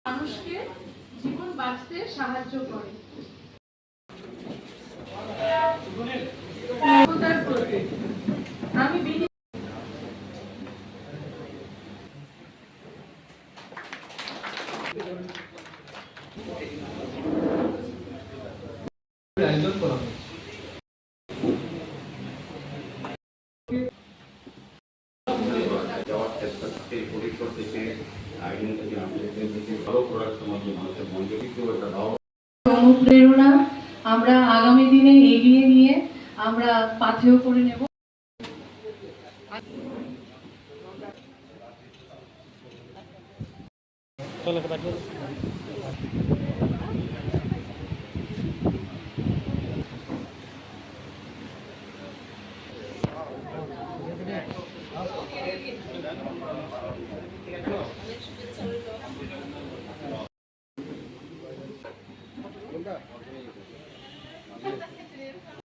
মানুষকে জীবন বাঁচতে সাহায্য করে। আমি আয়োজন করা হয়েছে। যাওয়ার চেষ্টা থেকে পরিসর থেকে আইন থেকে আমাদের ভালো করার সময় মানুষের মনোযোগী কেউ একটা দাও অনুপ্রেরণা আমরা আগামী দিনে এগিয়ে নিয়ে আমরা পাথেয় করে নেব।